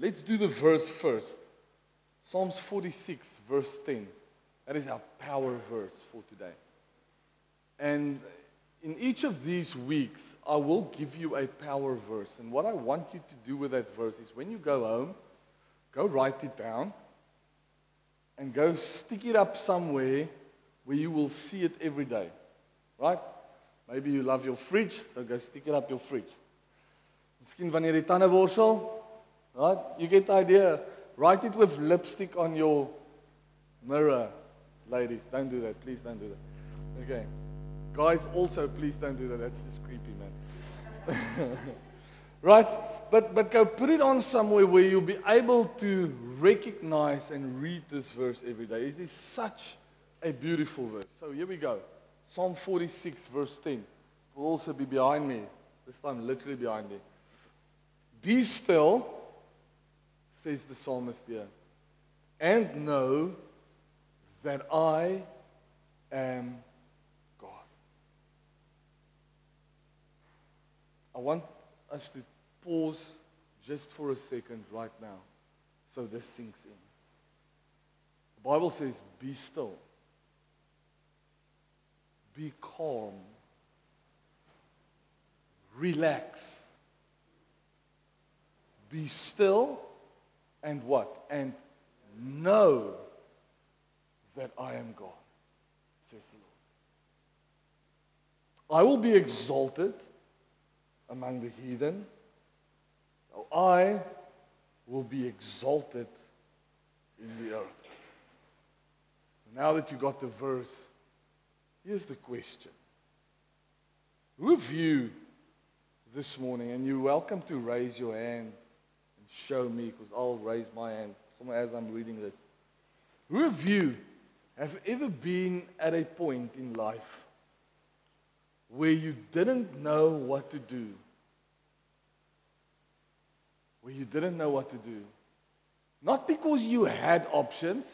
let's do the verse first. Psalms 46, verse 10. That is our power verse for today. And in each of these weeks, I will give you a power verse. And what I want you to do with that verse is when you go home, go write it down and go stick it up somewhere where you will see it every day. Right? Maybe you love your fridge, so go stick it up your fridge. Miskien wanneer jy tande borsel, right? You get the idea. Write it with lipstick on your mirror. Ladies, don't do that. Please don't do that. Okay. Guys, also, please don't do that. That's just creepy, man. Right? But go put it on somewhere where you'll be able to recognize and read this verse every day. It is such a beautiful verse. So here we go. Psalm 46, verse 10. It will also be behind me. This time, literally behind me. Be still, says the psalmist here, and know that I am God. I want us to pause just for a second right now so this sinks in. The Bible says, be still. Be calm. Relax. Be still and what? And know that I am God, says the Lord. I will be exalted among the heathen. I will be exalted in the earth. So now that you got the verse, here's the question. Who of you this morning, and you're welcome to raise your hand and show me, because I'll raise my hand as I'm reading this. Who of you have ever been at a point in life where you didn't know what to do? Where you didn't know what to do. Not because you had options,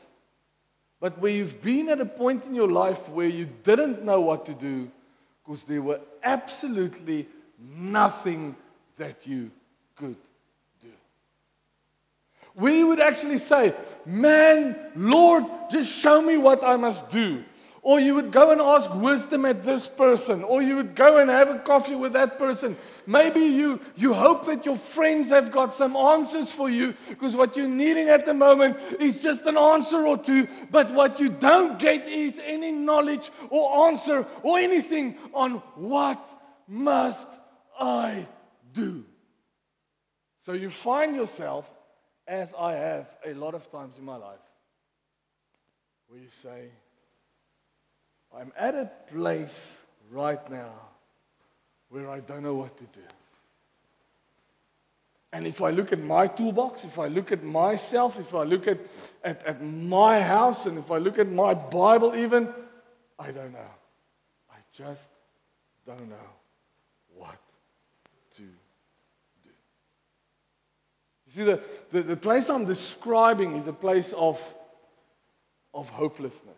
but where you've been at a point in your life where you didn't know what to do because there were absolutely nothing that you could do. Where you would actually say, man, Lord, just show me what I must do. Or you would go and ask wisdom at this person. Or you would go and have a coffee with that person. Maybe you hope that your friends have got some answers for you, because what you're needing at the moment is just an answer or two. But what you don't get is any knowledge or answer or anything on what must I do. So you find yourself, as I have a lot of times in my life, where you say, I'm at a place right now where I don't know what to do. And if I look at my toolbox, if I look at myself, if I look at my house, and if I look at my Bible even, I don't know. I just don't know what to do. You see, the place I'm describing is a place of hopelessness.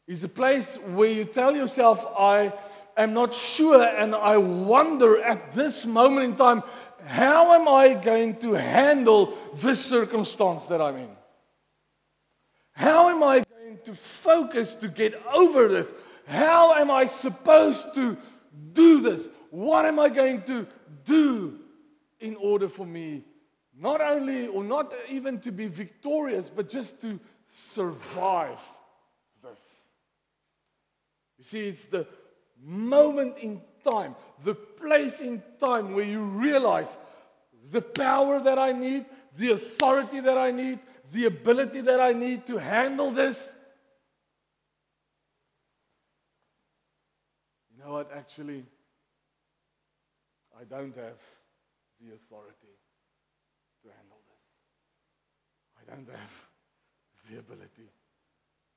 It's a place where you tell yourself, I am not sure, and I wonder at this moment in time, how am I going to handle this circumstance that I'm in? How am I going to focus to get over this? How am I supposed to do this? What am I going to do in order for me not only, or not even to be victorious, but just to survive this? You see, it's the moment in time, the place in time where you realize the power that I need, the authority that I need, the ability that I need to handle this. You know what, actually, I don't have the authority to handle this. I don't have the ability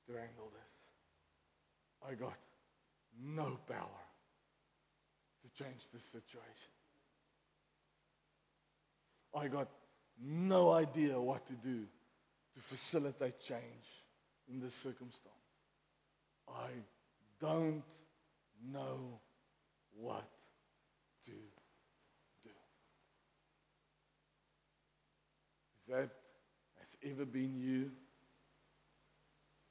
to handle this. I got no power to change this situation. I got no idea what to do to facilitate change in this circumstance. I don't know what to do. that has ever been you,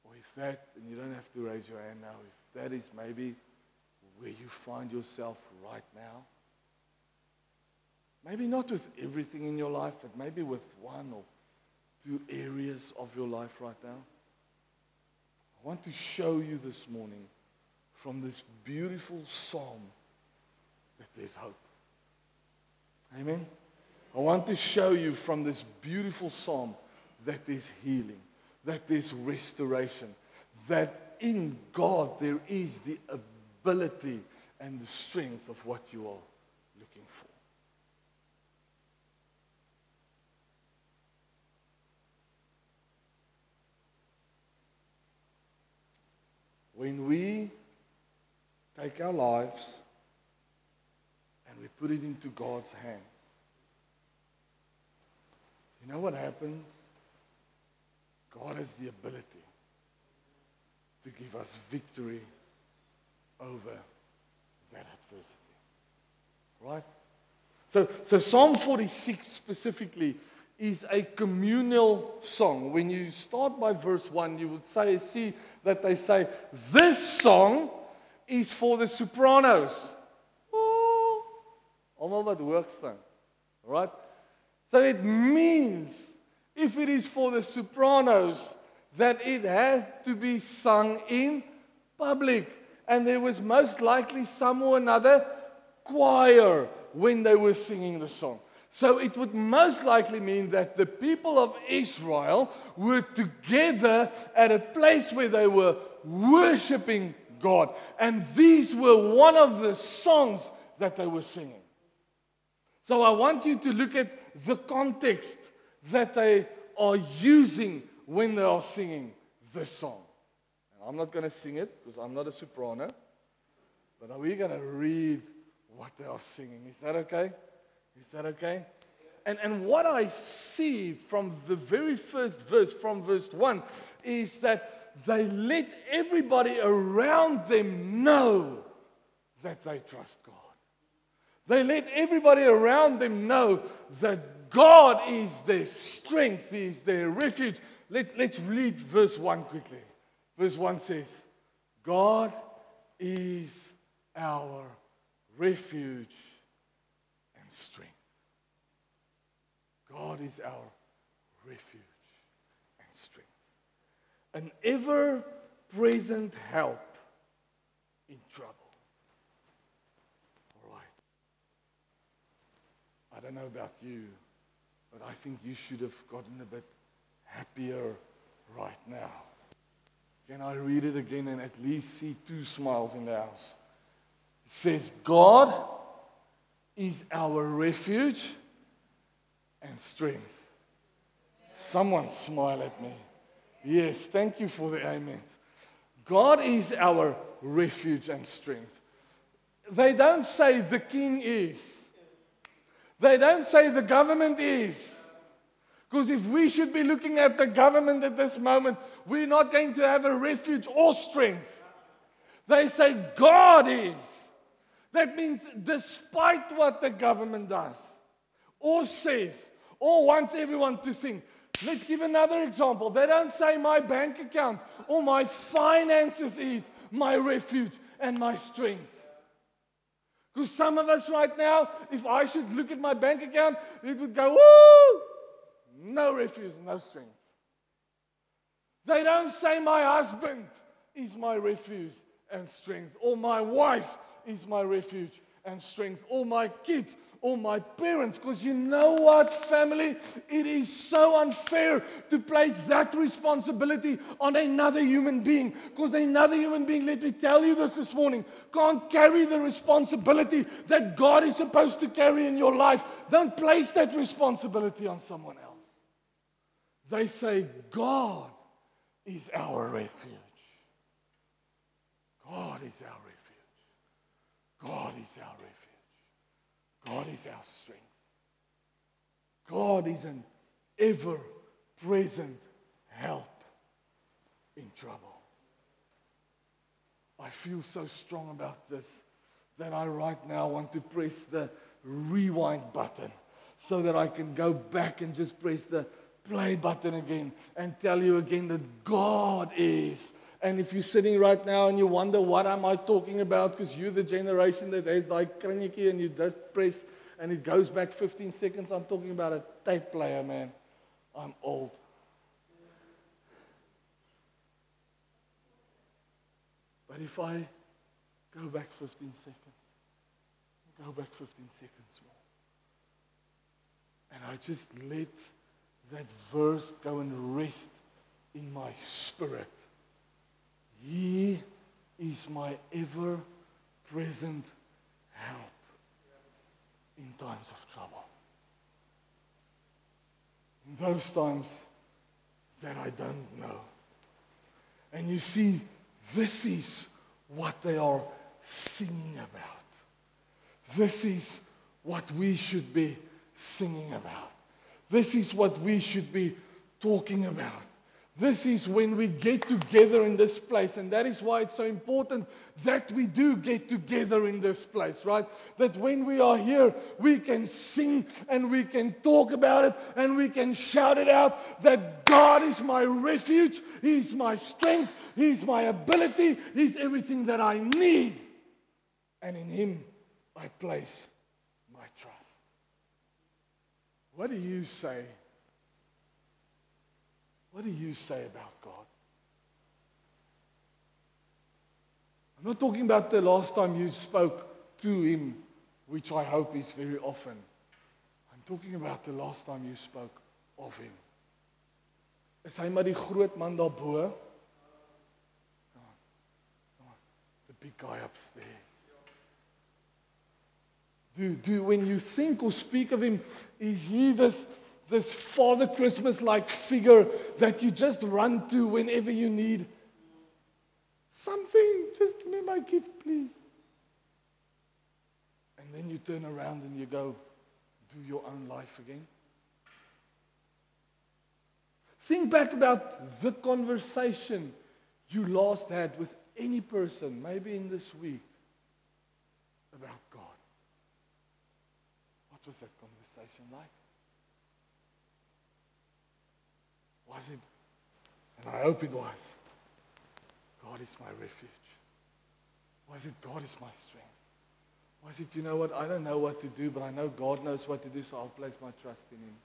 or if that, and you don't have to raise your hand now, if that is maybe where you find yourself right now, maybe not with everything in your life, but maybe with one or two areas of your life right now, I want to show you this morning from this beautiful psalm that there's hope. Amen? I want to show you from this beautiful psalm that there's healing, that there's restoration, that in God there is the ability and the strength of what you are looking for. When we take our lives and we put it into God's hands, you know what happens? God has the ability to give us victory over that adversity. Right? So Psalm 46 specifically is a communal song. When you start by verse 1, you would see that they say, this song is for the sopranos. Almal wat hoog sing. Right? So it means, if it is for the sopranos, that it had to be sung in public. And there was most likely some or another choir when they were singing the song. So it would most likely mean that the people of Israel were together at a place where they were worshiping God. And these were one of the songs that they were singing. So I want you to look at the context that they are using when they are singing this song. And I'm not going to sing it because I'm not a soprano, but we're going to read what they are singing. Is that okay? Is that okay? And what I see from the very first verse, from verse 1, is that they let everybody around them know that they trust God. They let everybody around them know that God is their strength, He is their refuge. Let's read verse 1 quickly. Verse 1 says, God is our refuge and strength. God is our refuge and strength. An ever-present help in trouble. All right. I don't know about you, but I think you should have gotten a bit happier right now. Can I read it again and at least see 2 smiles in the house? It says, God is our refuge and strength. Someone smile at me. Yes, thank you for the amen. God is our refuge and strength. They don't say the king is. They don't say the government is. Because if we should be looking at the government at this moment, we're not going to have a refuge or strength. They say God is. That means despite what the government does or says or wants everyone to think. Let's give another example. They don't say my bank account or my finances is my refuge and my strength. Because some of us right now, if I should look at my bank account, it would go, woo! No refuge, no strength. They don't say my husband is my refuge and strength, or my wife is my refuge and strength, or my kids, or my parents. Because you know what, family? It is so unfair to place that responsibility on another human being. Because another human being, let me tell you this morning, can't carry the responsibility that God is supposed to carry in your life. Don't place that responsibility on someone else. They say, God is our refuge. God is our refuge. God is our refuge. God is our strength. God is an ever-present help in trouble. I feel so strong about this that I right now want to press the rewind button so that I can go back and just press the play button again and tell you again that God is. And if you're sitting right now and you wonder, what am I talking about? Because you're the generation that has like kringetjie and you just press and it goes back 15 seconds. I'm talking about a tape player, man. I'm old. But if I go back 15 seconds, go back 15 seconds more, and I just let that verse go and rest in my spirit. He is my ever-present help in times of trouble. In those times that I don't know. And you see, this is what they are singing about. This is what we should be singing about. This is what we should be talking about. This is when we get together in this place. And that is why it's so important that we do get together in this place, right? That when we are here, we can sing and we can talk about it and we can shout it out that God is my refuge, He's my strength, He's my ability, He's everything that I need. And in Him, I place my trust. What do you say? What do you say about God? I'm not talking about the last time you spoke to Him, which I hope is very often. I'm talking about the last time you spoke of Him. Is hy maar die groot man daarbo? Come on. The big guy upstairs. When you think or speak of Him, is He this Father Christmas-like figure that you just run to whenever you need something? Just give me my gift, please. And then you turn around and you go, do your own life again. Think back about the conversation you last had with any person, maybe in this week, about God. What was that conversation like? Was it? And I hope it was. God is my refuge. Was it God is my strength? Was it, you know what, I don't know what to do, but I know God knows what to do, so I'll place my trust in Him.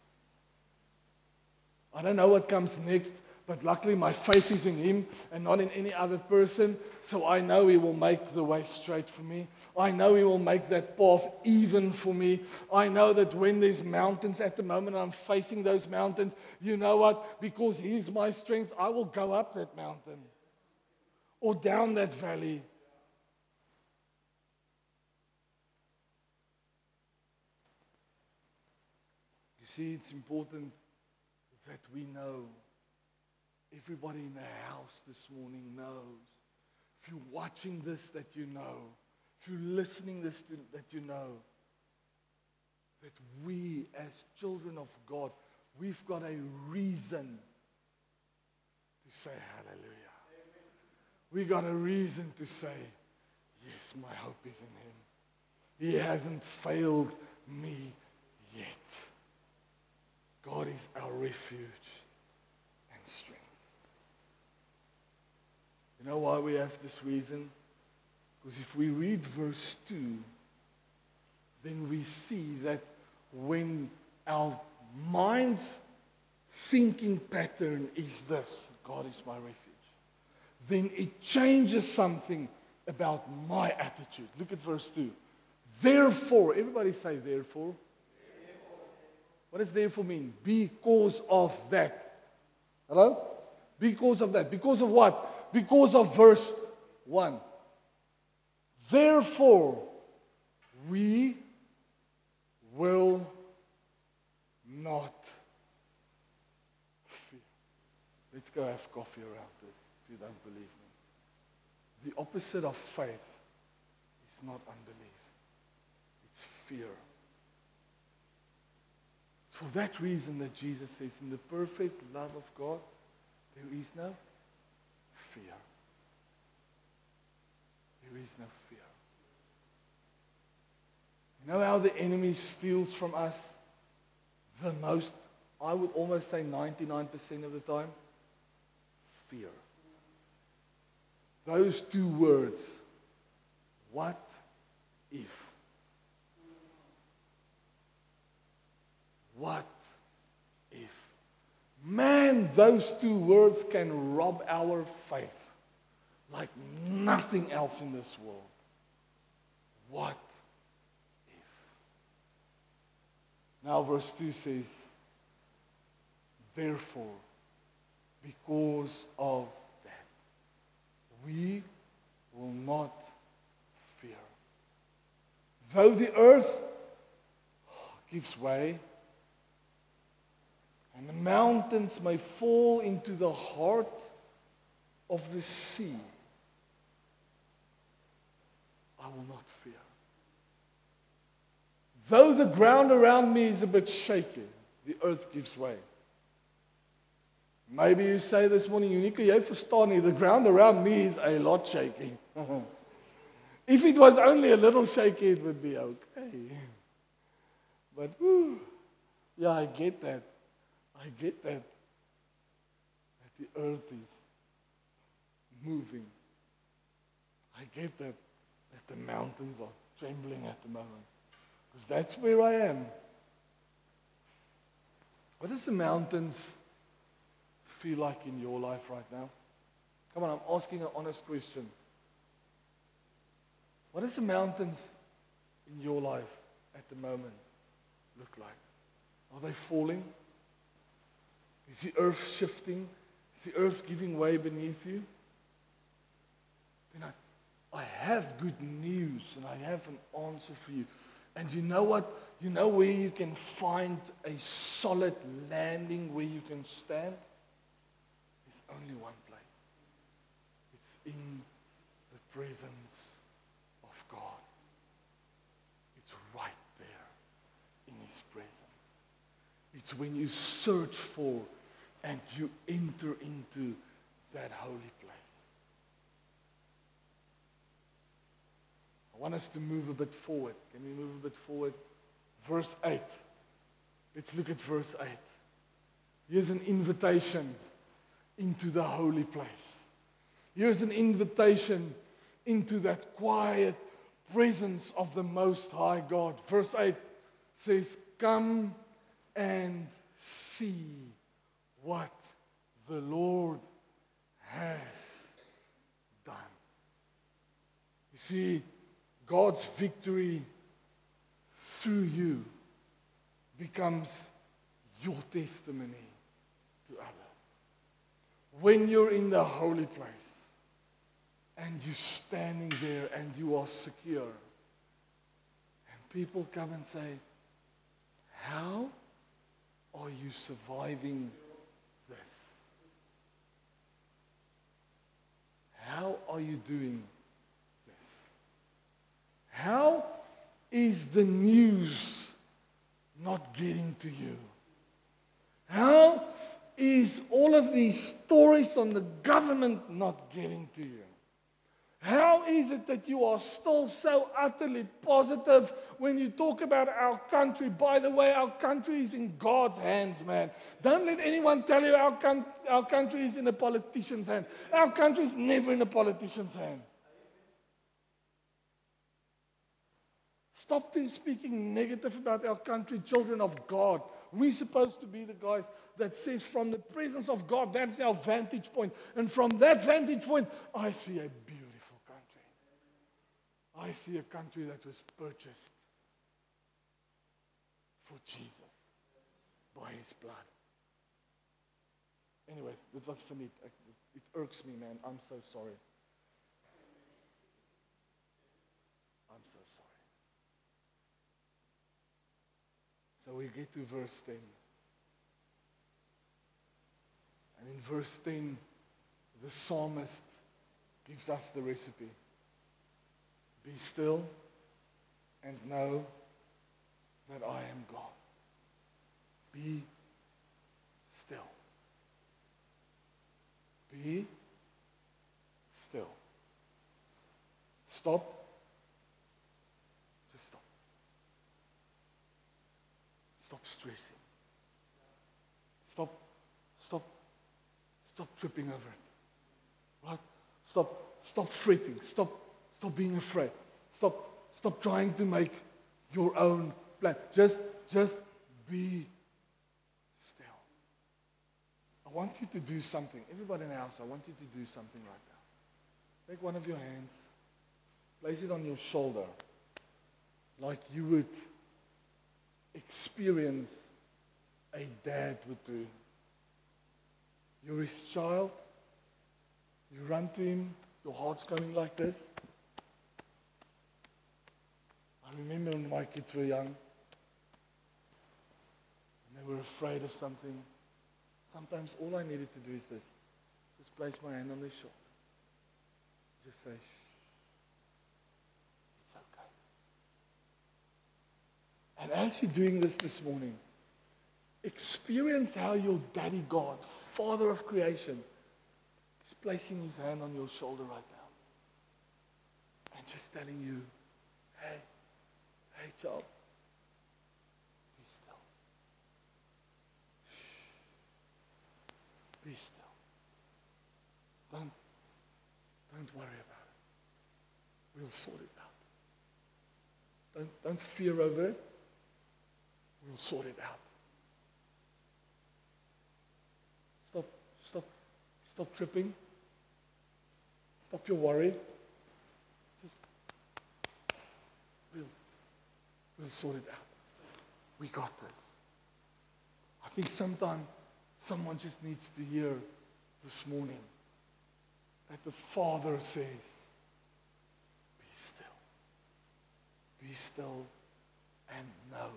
I don't know what comes next, but luckily my faith is in Him and not in any other person, so I know He will make the way straight for me. I know He will make that path even for me. I know that when there's mountains at the moment, I'm facing those mountains, you know what? Because He's my strength, I will go up that mountain or down that valley. You see, it's important that we know. Everybody in the house this morning knows. If you're watching this, that you know. If you're listening this, that you know. That we, as children of God, we've got a reason to say hallelujah. We got a reason to say, yes, my hope is in Him. He hasn't failed me yet. God is our refuge and strength. You know why we have this reason? Because if we read verse 2, then we see that when our mind's thinking pattern is this, God is my refuge, then it changes something about my attitude. Look at verse 2. Therefore, everybody say therefore. What does therefore mean? Because of that. Hello? Because of that. Because of what? Because of verse 1. Therefore, we will not fear. Let's go have coffee around this, if you don't believe me. The opposite of faith is not unbelief. It's fear. For that reason that Jesus says, in the perfect love of God, there is no fear. There is no fear. You know how the enemy steals from us the most I would almost say 99% of the time, fear. Those two words, what if? What if? Man, those two words can rob our faith like nothing else in this world. What if? Now verse 2 says, therefore, because of that, we will not fear. Though the earth gives way, and the mountains may fall into the heart of the sea, I will not fear. Though the ground around me is a bit shaky, the earth gives way. Maybe you say this morning, Unika, jy verstaan nie, the ground around me is a lot shaky. If it was only a little shaky, it would be okay. But, yeah, I get that. I get that. That the earth is moving. I get that the mountains are trembling at the moment. Because that's where I am. What does the mountains feel like in your life right now? Come on, I'm asking an honest question. What does the mountains in your life at the moment look like? Are they falling? Is the earth shifting? Is the earth giving way beneath you? Then I have good news and I have an answer for you. And you know what? You know where you can find a solid landing where you can stand? There's only one place. It's in the presence of God. It's right there in His presence. It's when you search for and you enter into that holy place. I want us to move a bit forward. Can we move a bit forward? Verse 8. Let's look at verse 8. Here's an invitation into the holy place. Here's an invitation into that quiet presence of the Most High God. Verse 8 says, come and see what the Lord has done. You see, God's victory through you becomes your testimony to others. When you're in the holy place and you're standing there and you are secure, and people come and say, how are you surviving this? How are you doing this? How is the news not getting to you? How is all of these stories on the government not getting to you? How is it that you are still so utterly positive when you talk about our country? By the way, our country is in God's hands, man. Don't let anyone tell you our country is in a politician's hand. Our country is never in a politician's hand. Stop speaking negative about our country, children of God. We're supposed to be the guys that says from the presence of God, that's our vantage point. And from that vantage point, I see a beautiful country. I see a country that was purchased for Jesus by His blood. Anyway, that was for me. It irks me, man. I'm so sorry. I'm so sorry. So we get to verse 10. And in verse 10, the psalmist gives us the recipe. Be still and know that I am God. Be still. Be still. Stop. Just stop. Stop stressing. Stop, stop, stop tripping over it. Right? Stop fretting. Stop being afraid. Stop trying to make your own plan. Just be still. I want you to do something. Everybody in the house, I want you to do something right now. Take one of your hands, place it on your shoulder, like you would experience a dad would do. You're his child. You run to him. Your heart's going like this. I remember when my kids were young, and they were afraid of something. Sometimes all I needed to do is this. Just place my hand on their shoulder. Just say, shh. It's okay. And as you're doing this morning, experience how your daddy God, Father of creation, is placing his hand on your shoulder right now. And just telling you, hey, child, be still. Shh. Be still. Don't worry about it. We'll sort it out. Don't fear over it. We'll sort it out. Stop tripping. Stop your worry. Just, we'll sort it out. We got this. I think sometimes someone just needs to hear this morning that the Father says, be still. Be still and know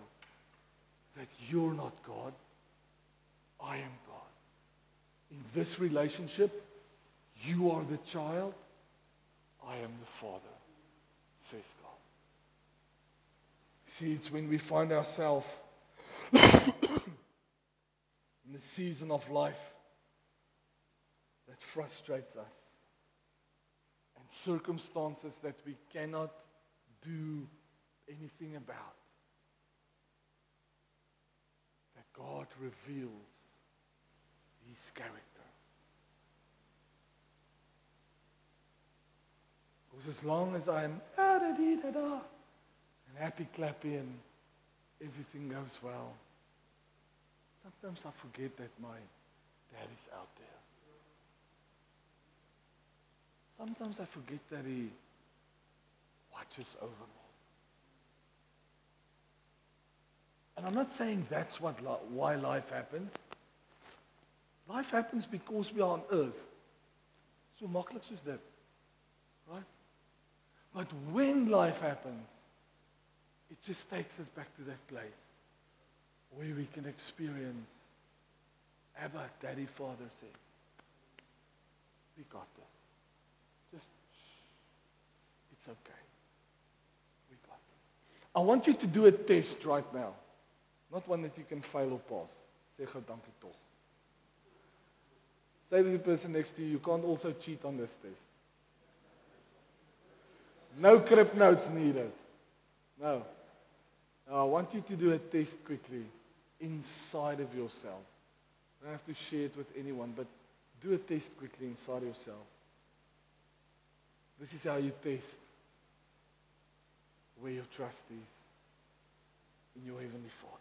that you're not God. I am God. In this relationship, you are the child, I am the Father, says God. See, it's when we find ourselves in the season of life that frustrates us and circumstances that we cannot do anything about, that God reveals his character. Because as long as I'm and happy clappy and everything goes well, sometimes I forget that my dad is out there. Sometimes I forget that he watches over me. And I'm not saying that's why life happens. Life happens because we are on earth. So maklik soos dit. Right? But when life happens, it just takes us back to that place where we can experience Abba, Daddy, Father says, we got this. Just, it's okay. We got this. I want you to do a test right now. Not one that you can fail or pass. Sê gou dankie tog. Say to the person next to you, you can't also cheat on this test. No crib notes needed. No. Now, I want you to do a test quickly inside of yourself. You don't have to share it with anyone, but do a test quickly inside yourself. This is how you test where your trust is in your Heavenly Father.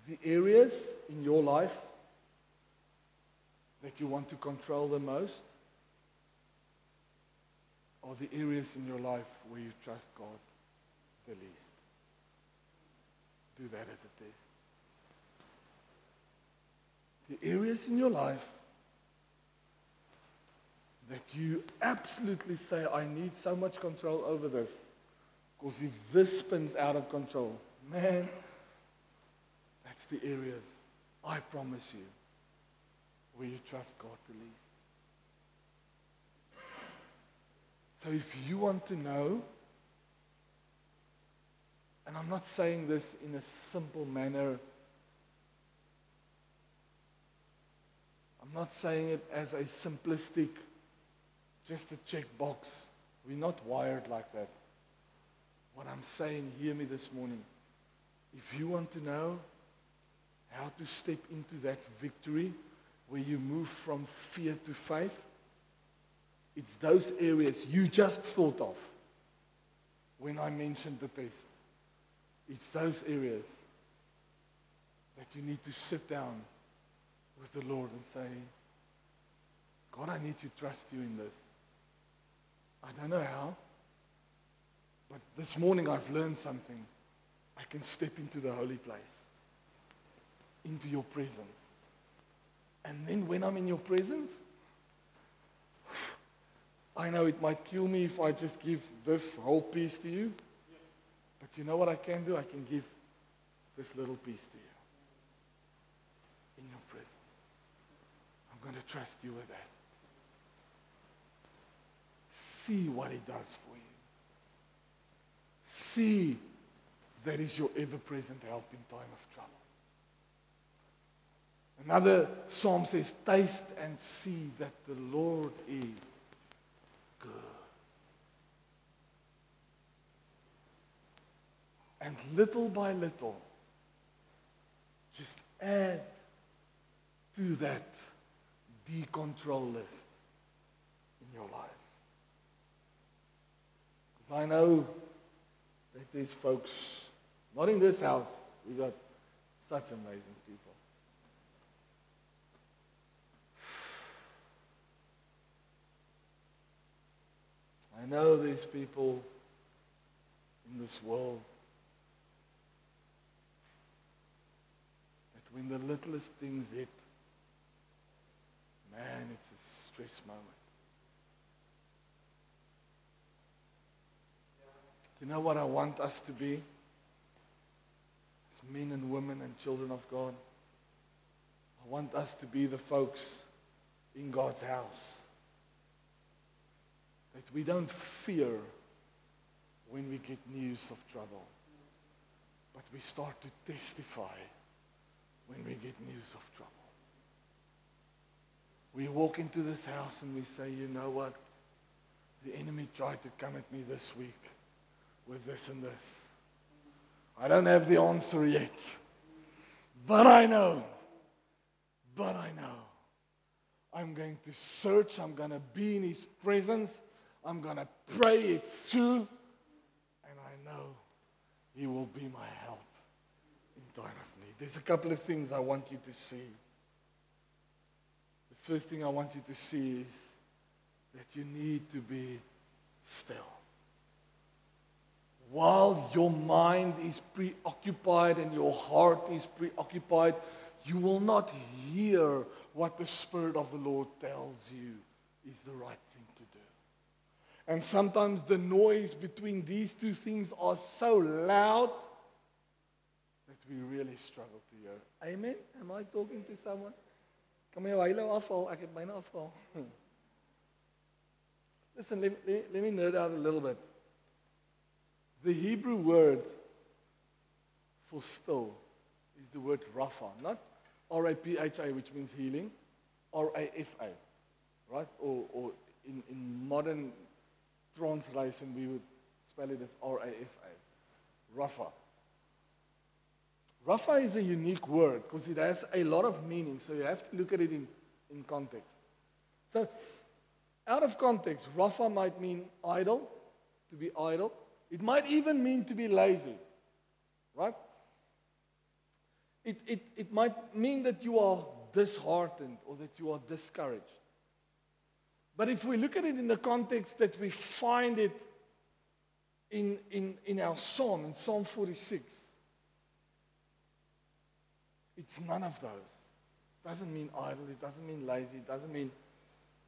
The areas in your life that you want to control the most are the areas in your life where you trust God the least. Do that as a test. The areas in your life that you absolutely say, I need so much control over this, because if this spins out of control, man, that's the areas, I promise you, where you trust God the least. So if you want to know, and I'm not saying this in a simple manner, I'm not saying it as a simplistic, just a checkbox. We're not wired like that. What I'm saying, hear me this morning. If you want to know how how to step into that victory where you move from fear to faith, it's those areas you just thought of when I mentioned the test. It's those areas that you need to sit down with the Lord and say, God, I need to trust you in this. I don't know how, but this morning I've learned something. I can step into the holy place, into your presence. And then when I'm in your presence, I know it might kill me if I just give this whole piece to you. But you know what I can do? I can give this little piece to you. In your presence. I'm going to trust you with that. See what he does for you. See that is your ever-present help in time of trouble. Another psalm says, taste and see that the Lord is good. And little by little, just add to that decontrol list in your life. Because I know that there's folks, not in this house, we got such amazing people. I know there's people in this world that when the littlest things hit, man, it's a stress moment. You know what I want us to be? As men and women and children of God. I want us to be the folks in God's house. That we don't fear when we get news of trouble. But we start to testify when we get news of trouble. We walk into this house and we say, you know what? The enemy tried to come at me this week with this and this. I don't have the answer yet. But I know. I'm going to search. I'm going to be in his presence. I'm going to pray it through. And I know he will be my help in time of need. There's a couple of things I want you to see. The first thing I want you to see is that you need to be still. While your mind is preoccupied and your heart is preoccupied, you will not hear what the Spirit of the Lord tells you is the right thing to do. And sometimes the noise between these two things are so loud that we really struggle to hear. Amen? Am I talking to someone? Kom jou heile afval, ek het myne afval. Listen, let me nerd out a little bit. The Hebrew word for still is the word Rapha, not R-A-P-H-A, which means healing, R-A-F-A, right? Or in modern translation, we would spell it as R-A-F-A, Rapha. Rapha is a unique word because it has a lot of meaning, so you have to look at it in context. So, out of context, Rapha might mean idle, to be idle. It might even mean to be lazy, right? It might mean that you are disheartened or that you are discouraged. But if we look at it in the context that we find it in our psalm, in Psalm 46, it's none of those. It doesn't mean idle, it doesn't mean lazy, it doesn't mean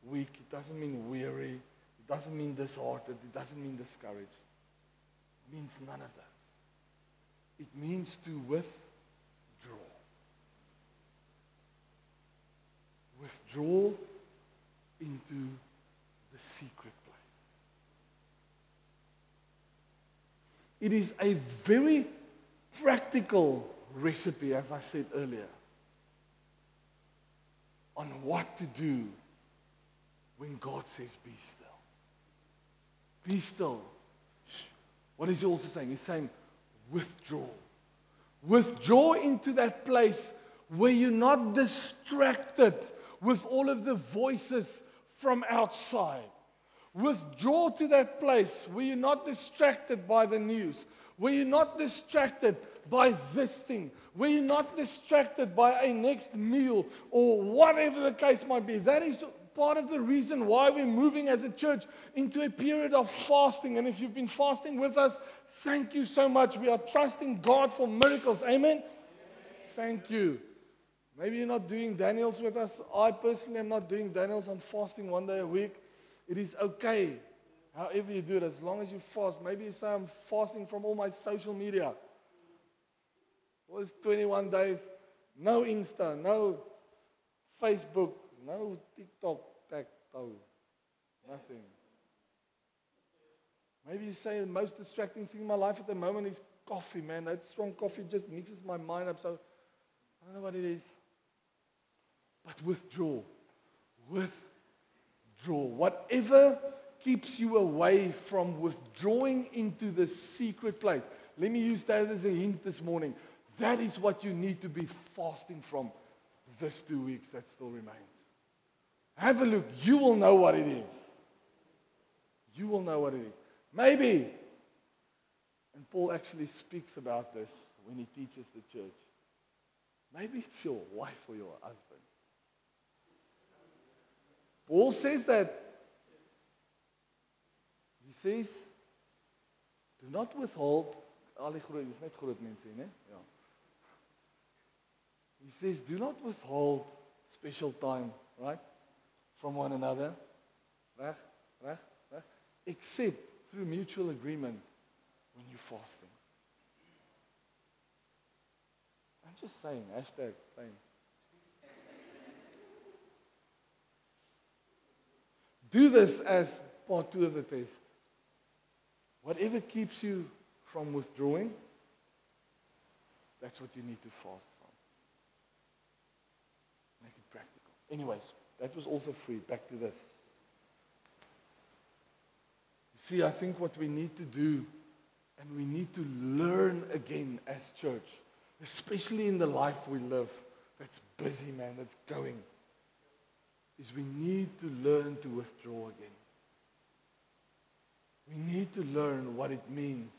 weak, it doesn't mean weary, it doesn't mean disheartened, it doesn't mean discouraged. It means none of those. It means to withdraw. Withdraw into the secret place. It is a very practical recipe, as I said earlier, on what to do when God says, be still. Be still. What is he also saying? He's saying, withdraw. Withdraw into that place where you're not distracted with all of the voices from outside. Withdraw to that place where you're not distracted by the news, where you're not distracted by this thing, where you're not distracted by a next meal or whatever the case might be. That is part of the reason why we're moving as a church into a period of fasting. And if you've been fasting with us, thank you so much. We are trusting God for miracles. Amen? Thank you. Maybe you're not doing Daniels with us. I personally am not doing Daniels. I'm fasting 1 day a week. It is okay, however you do it, as long as you fast. Maybe you say, I'm fasting from all my social media. Well, it's 21 days. No Insta, no Facebook, no TikTok, nothing. Maybe you say the most distracting thing in my life at the moment is coffee, man. That strong coffee just mixes my mind up. So I don't know what it is. But withdraw. Whatever keeps you away from withdrawing into the secret place. Let me use that as a hint this morning. That is what you need to be fasting from this 2 weeks that still remains. Have a look. You will know what it is. You will know what it is. Maybe, and Paul actually speaks about this when he teaches the church, maybe it's your wife or your husband. Paul says that. He says, do not withhold. He says, do not withhold special time, right, from one another, except through mutual agreement when you're fasting. I'm just saying, hashtag saying. Do this as part 2 of the test. Whatever keeps you from withdrawing, that's what you need to fast from. Make it practical. Anyways, that was also free. Back to this. You see, I think what we need to do, and we need to learn again as church, especially in the life we live, that's busy, man, that's going, is we need to learn to withdraw again. We need to learn what it means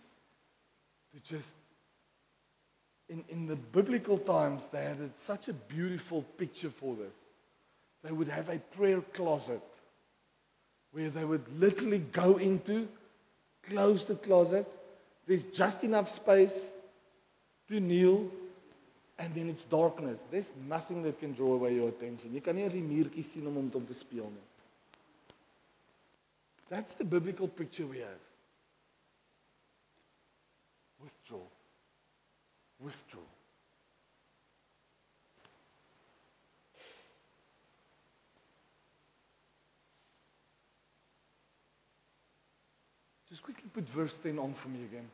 to just, in the biblical times, they had such a beautiful picture for this. They would have a prayer closet where they would literally go into, close the closet, there's just enough space to kneel, and then it's darkness. There's nothing that can draw away your attention. Jy kan nie eens die muurtjie sien om te speel nie. That's the biblical picture we have. Withdraw. Withdraw. Just quickly put verse 10 on for me again.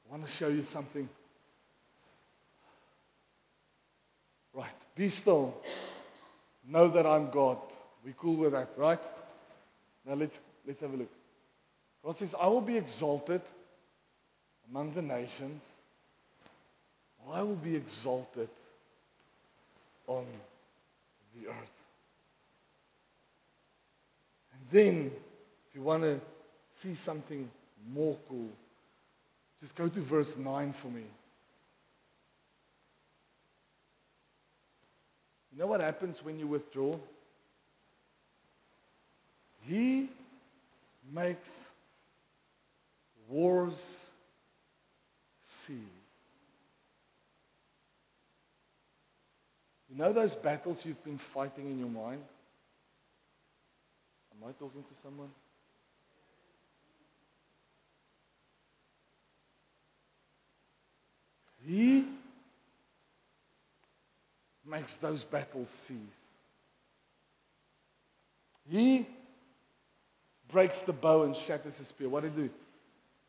I want to show you something. Right. Be still. Know that I'm God. We cool with that, right? Now let's have a look. God says, I will be exalted among the nations. I will be exalted on the earth. And then, if you want to see something more cool, just go to verse 9 for me. You know what happens when you withdraw? He makes wars cease. You know those battles you've been fighting in your mind? Am I talking to someone? He makes those battles cease. He breaks the bow and shatters the spear. What did he do?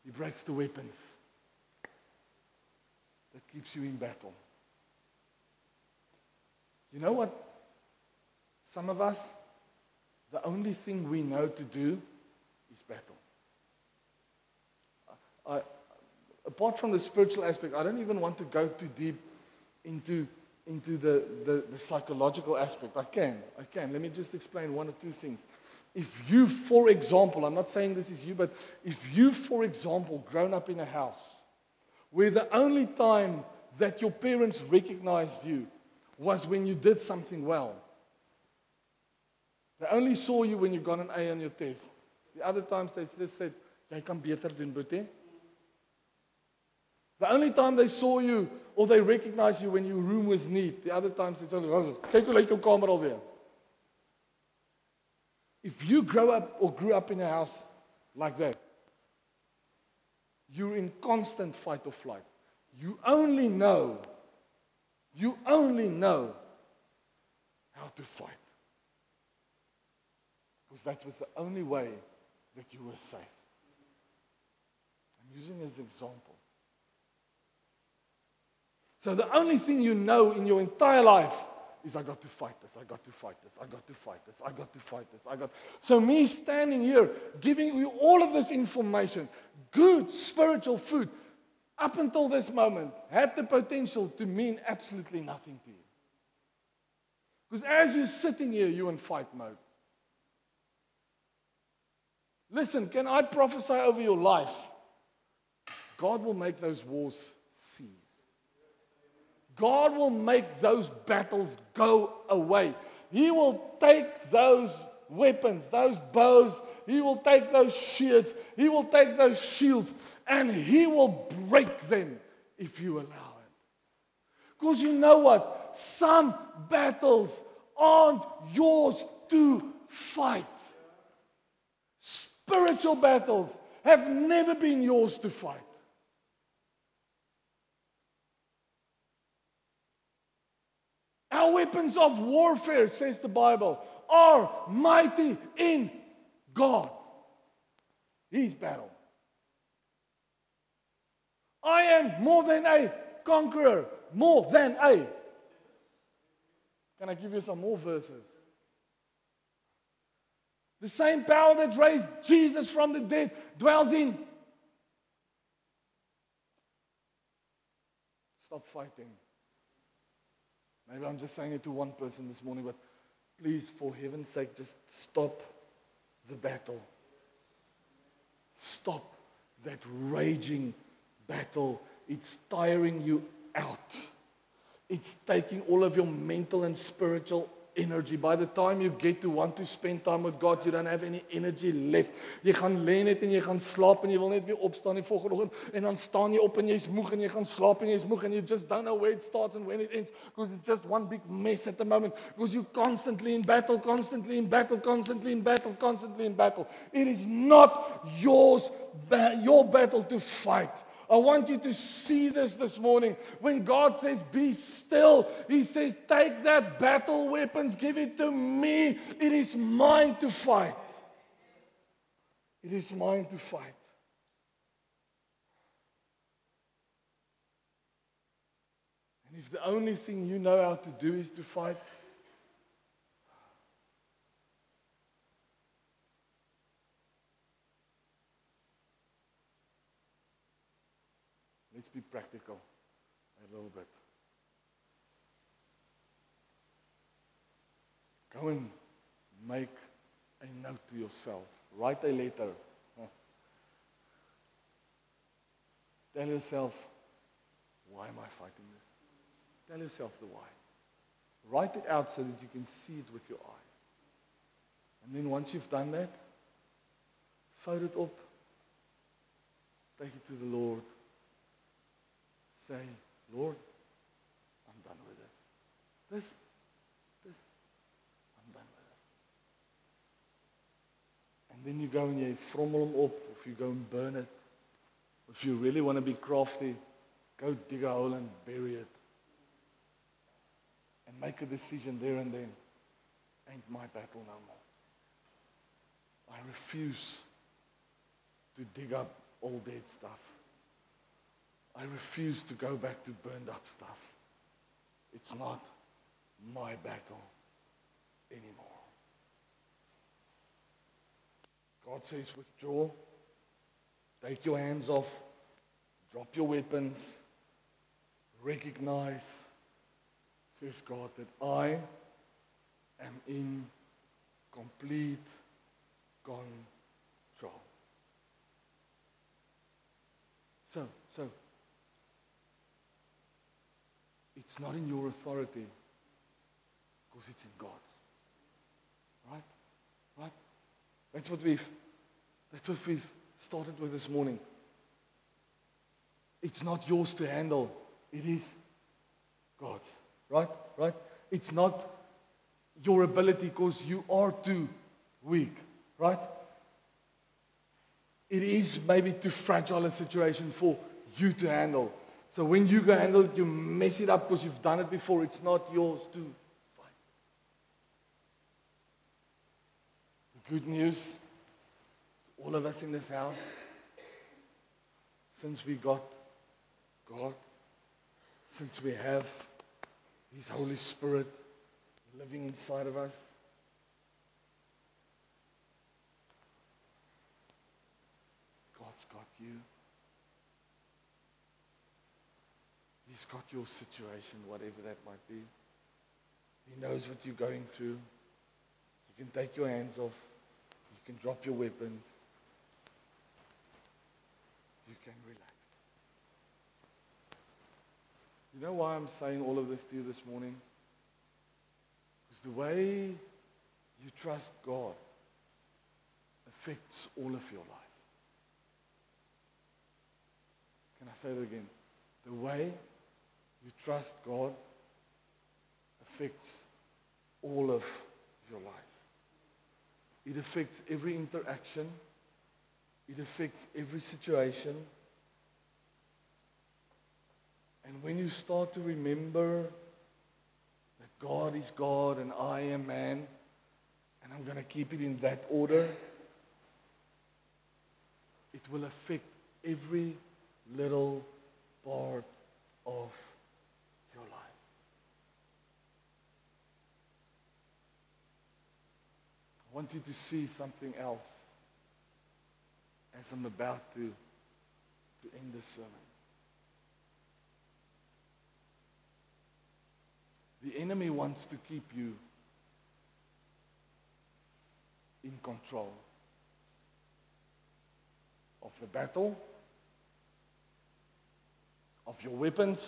He breaks the weapons that keeps you in battle. You know what? Some of us, the only thing we know to do is battle. Apart from the spiritual aspect, I don't even want to go too deep into into the psychological aspect. I can. Let me just explain one or two things. If you, for example, I'm not saying this is you, but if you, for example, grown up in a house where the only time that your parents recognized you was when you did something well. They only saw you when you got an A on your test. The other times they just said, "Jy kan beter doen, Boetie." The only time they saw you or they recognized you when your room was neat. The other times they said, "Oh, kyk hoe lyk jou kamer alweer." If you grew up in a house like that, you're in constant fight or flight. You only know how to fight. Because that was the only way that you were safe. I'm using it as an example. So the only thing you know in your entire life is, I got to fight this, I got to fight this, I got to fight this, I got to fight this, So me standing here, giving you all of this information, good spiritual food, up until this moment, had the potential to mean absolutely nothing to you. Because as you're sitting here, you're in fight mode. Listen, can I prophesy over your life? God will make those wars cease. God will make those battles go away. He will take those weapons, those bows, He will take those shields, He will take those shields, and He will break them if you allow it. Because you know what? Some battles aren't yours to fight. Spiritual battles have never been yours to fight. Our weapons of warfare, says the Bible, are mighty in God. His battle. I am more than a conqueror. More than a. Can I give you some more verses? The same power that raised Jesus from the dead dwells in. Stop fighting. Maybe I'm just saying it to one person this morning, but please, for heaven's sake, just stop the battle. Stop that raging battle. It's tiring you out. It's taking all of your mental and spiritual energy. By the time you get to want to spend time with God, you don't have any energy left. Jy gaan lê net en jy gaan slaap en jy wil net weer opstaan die volgende oggend en dan staan jy op en jy's moeg en jy gaan slaap en jy's moeg and you just don't know where it starts and when it ends because it's just one big mess at the moment because you're constantly in battle, constantly in battle, constantly in battle, constantly in battle. It is not your battle to fight. I want you to see this morning. When God says, be still, He says, take that battle weapons, give it to me. It is mine to fight. It is mine to fight. And if the only thing you know how to do is to fight, let's be practical a little bit. Go and make a note to yourself. Write a letter. Tell yourself, why am I fighting this? Tell yourself the why. Write it out so that you can see it with your eyes. And then once you've done that, fold it up, take it to the Lord. Say, Lord, I'm done with this. I'm done with this. And then you go and you frommel them up, if you go and burn it. If you really want to be crafty, go dig a hole and bury it. And make a decision there and then. Ain't my battle no more. I refuse to dig up all dead stuff. I refuse to go back to burned up stuff. It's not my battle anymore. God says, withdraw. Take your hands off. Drop your weapons. Recognize. says God, that I am in complete control. So, it's not in your authority because it's in God's. Right? Right? That's what we've started with this morning. It's not yours to handle. It is God's. Right? Right? It's not your ability because you are too weak. Right? It is maybe too fragile a situation for you to handle. So when you go handle it, you mess it up because you've done it before. It's not yours to fight. The good news, all of us in this house, since we got God, since we have His Holy Spirit living inside of us, God's got you. He's got your situation, whatever that might be. He knows what you're going through. You can take your hands off. You can drop your weapons. You can relax. You know why I'm saying all of this to you this morning? Because the way you trust God affects all of your life. Can I say that again? The way you trust God affects all of your life. It affects every interaction. It affects every situation. And when you start to remember that God is God and I am man, and I'm going to keep it in that order, it will affect every little part of your life. I want you to see something else as I'm about to end this sermon. The enemy wants to keep you in control of the battle, of your weapons,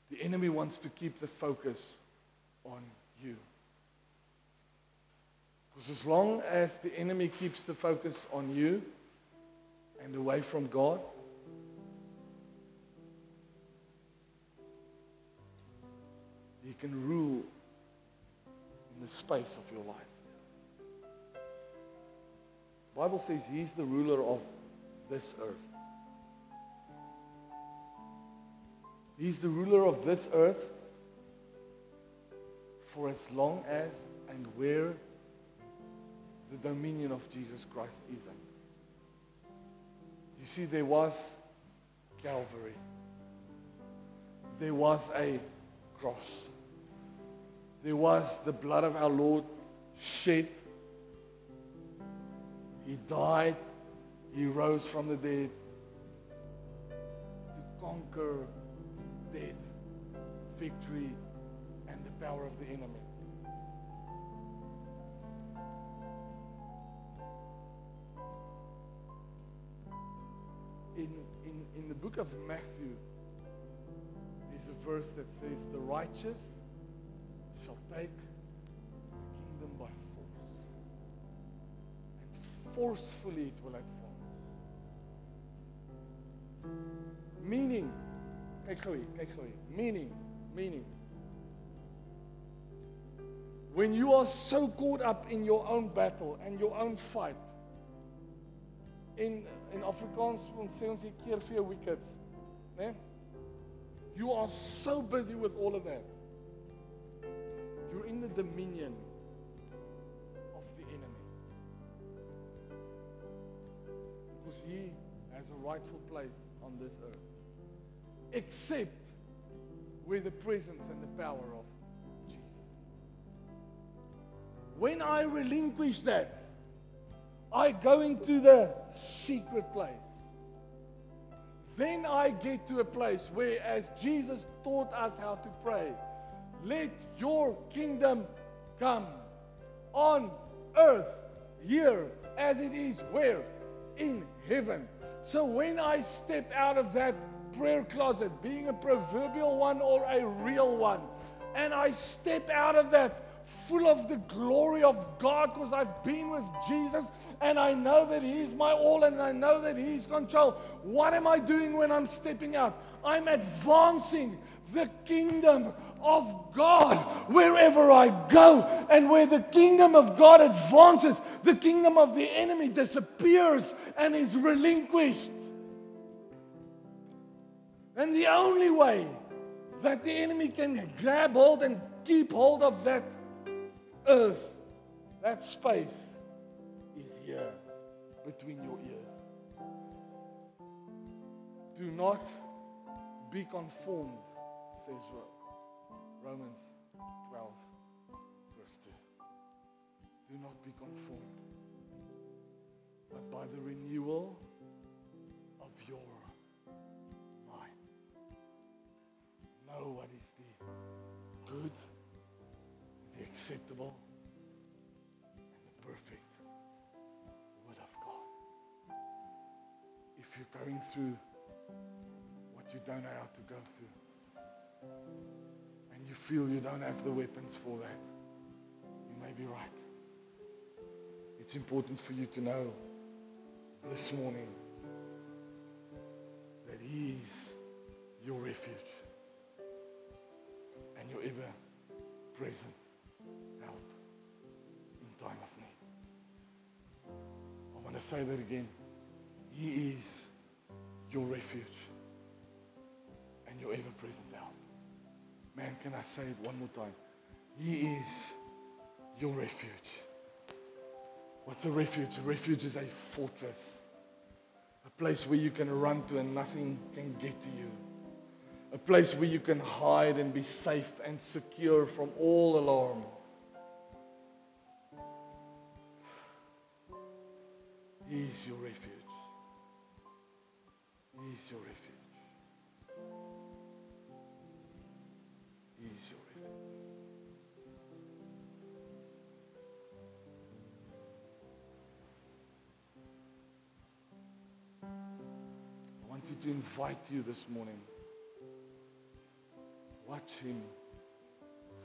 the enemy wants to keep the focus on you. Because as long as the enemy keeps the focus on you and away from God, he can rule in the space of your life. The Bible says he's the ruler of this earth. He's the ruler of this earth for as long as and where the dominion of Jesus Christ is in. You see, there was Calvary. There was a cross. There was the blood of our Lord shed. He died. He rose from the dead to conquer death, victory, and the power of the enemy. In the book of Matthew, there's a verse that says, the righteous shall take the kingdom by force. And forcefully it will advance. Meaning, meaning, when you are so caught up in your own battle and your own fight, in Afrikaans ons sê ons die keer vir jou wickets, né? You are so busy with all of that. You're in the dominion of the enemy. Because he has a rightful place on this earth. Except where the presence and the power of Jesus is. When I relinquish that, I go into the secret place. then I get to a place where, as Jesus taught us how to pray, let your kingdom come on earth, here, as it is where? In heaven. So when I step out of that prayer closet, being a proverbial one or a real one, and I step out of that full of the glory of God because I've been with Jesus and I know that He is my all and I know that He's control. What am I doing when I'm stepping out? I'm advancing the kingdom of God wherever I go. And where the kingdom of God advances, the kingdom of the enemy disappears and is relinquished. And the only way that the enemy can grab hold and keep hold of that earth, that space, is here between your ears. Do not be conformed, says Romans 12, verse 2. Do not be conformed, but by the renewal of your mind. Know what is the good, the acceptable, and the perfect Word of God. If you're going through what you don't know how to go through, and you feel you don't have the weapons for that, you may be right. It's important for you to know this morning that He is your refuge and your ever-present help in time of need. I want to say that again. He is your refuge and your ever-present help. Man, can I say it one more time? He is your refuge. What's a refuge? A refuge is a fortress. A place where you can run to and nothing can get to you. A place where you can hide and be safe and secure from all alarm. He is your refuge. He is your refuge. He is your refuge. I want you to invite you this morning. Watch Him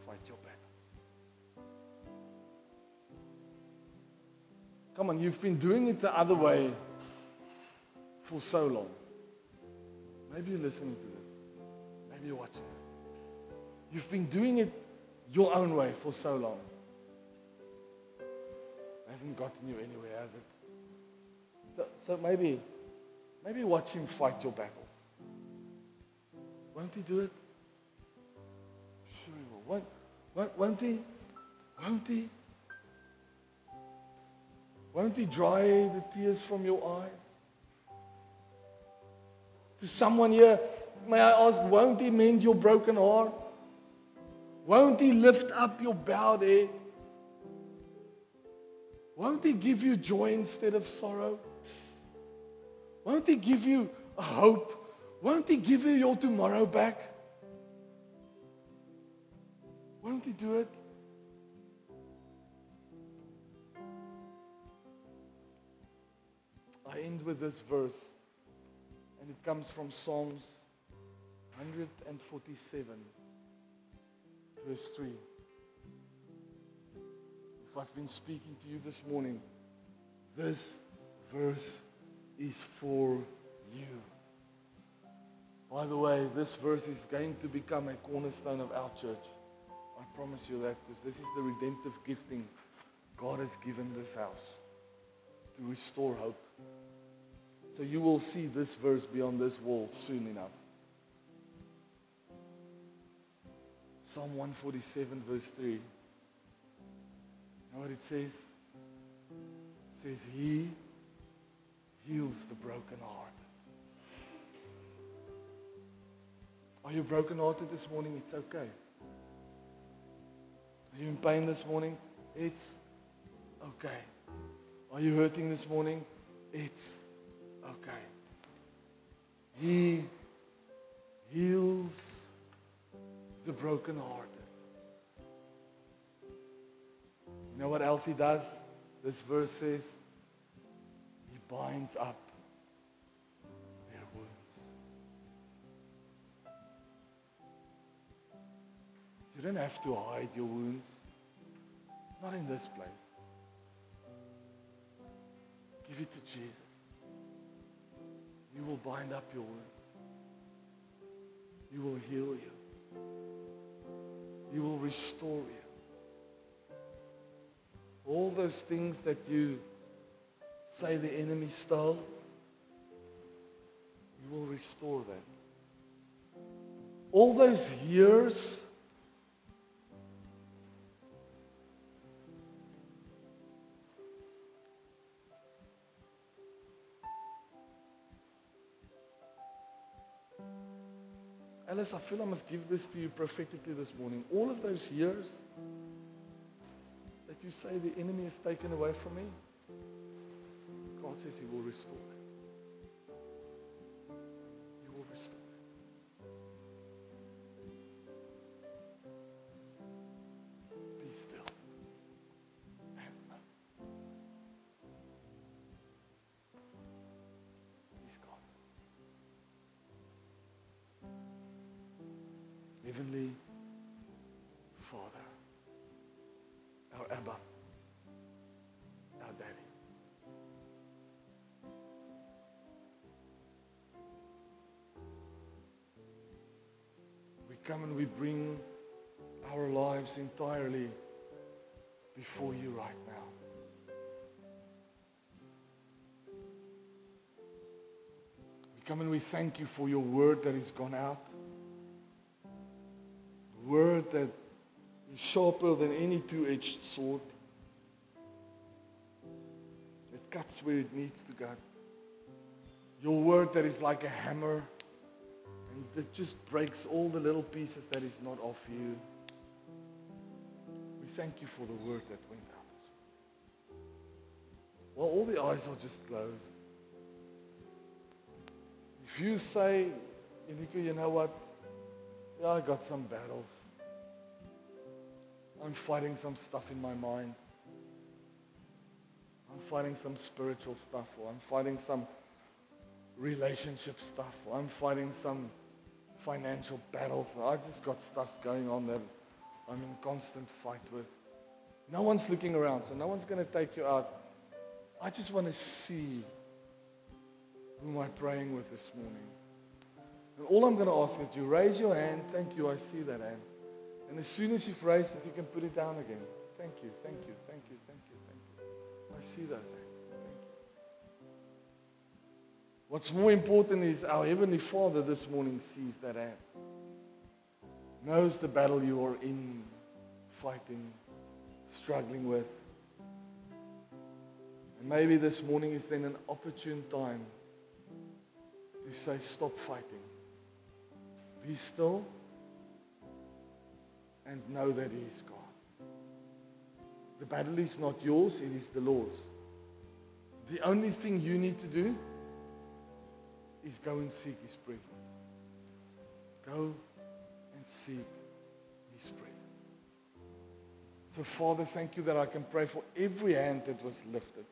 fight your battles. Come on, you've been doing it the other way for so long. Maybe you're listening to this. Maybe you're watching it. You've been doing it your own way for so long. It hasn't gotten you anywhere, has it? So maybe watch Him fight your battles. Won't He do it? Sure He will. Won't He? Won't He? Won't He dry the tears from your eyes? To someone here, may I ask, won't He mend your broken heart? Won't He lift up your bowed head? Won't He give you joy instead of sorrow? Won't He give you a hope? Won't He give you your tomorrow back? Won't He do it? I end with this verse, and it comes from Psalms 147, verse 3. If I've been speaking to you this morning, this verse is for you. By the way, this verse is going to become a cornerstone of our church. I promise you that, because this is the redemptive gifting God has given this house to restore hope. So you will see this verse beyond this wall soon enough. Psalm 147, verse 3. You know what it says? It says, He heals the broken heart. Are you brokenhearted this morning? It's okay. Are you in pain this morning? It's okay. Are you hurting this morning? It's okay. He brokenhearted. You know what else He does? This verse says, He binds up their wounds. You don't have to hide your wounds. Not in this place. Give it to Jesus. He will bind up your wounds. He will heal you. He will restore you. All those things that you say the enemy stole, He will restore them. All those years Alice, I feel I must give this to you prophetically this morning. All of those years that you say the enemy has taken away from me, God says He will restore them. He will restore them. Be still and know. He's God. Heavenly Father, our Abba, our Daddy. We come and we bring our lives entirely before you right now. We come and we thank you for your word that has gone out. Word that is sharper than any two-edged sword. It cuts where it needs to cut. Your word that is like a hammer and that just breaks all the little pieces that is not of you. We thank you for the word that went out. Well, all the eyes are just closed. If you say, Eniko, you know what? Yeah, I got some battles. I'm fighting some stuff in my mind. I'm fighting some spiritual stuff, or I'm fighting some relationship stuff, or I'm fighting some financial battles. I just got stuff going on that I'm in constant fight with. No one's looking around, so no one's going to take you out. I just want to see who am I praying with this morning. And all I'm going to ask is you raise your hand. Thank you, I see that hand. And as soon as you've raised it, you can put it down again. Thank you, thank you, thank you, thank you, thank you. I see those hands. Thank you. What's more important is our Heavenly Father this morning sees that hand. Knows the battle you are in, fighting, struggling with. And maybe this morning is then an opportune time to say, stop fighting. Be still and know that He is God. The battle is not yours, it is the Lord's. The only thing you need to do is go and seek His presence. Go and seek His presence. So Father, thank you that I can pray for every hand that was lifted.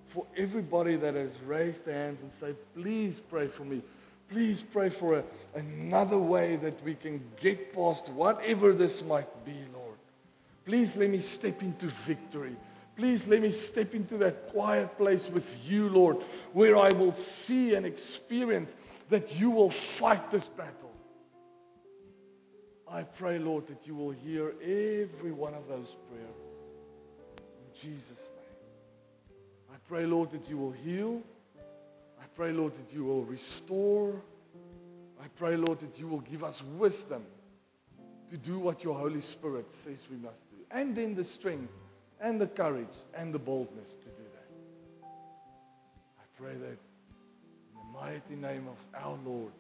For everybody that has raised their hands and say, please pray for me. Please pray for another way that we can get past whatever this might be, Lord. Please let me step into victory. Please let me step into that quiet place with you, Lord, where I will see and experience that you will fight this battle. I pray, Lord, that you will hear every one of those prayers. In Jesus' name. I pray, Lord, that you will heal. I pray, Lord, that you will restore. I pray, Lord, that you will give us wisdom to do what your Holy Spirit says we must do. And then the strength and the courage and the boldness to do that. I pray that in the mighty name of our Lord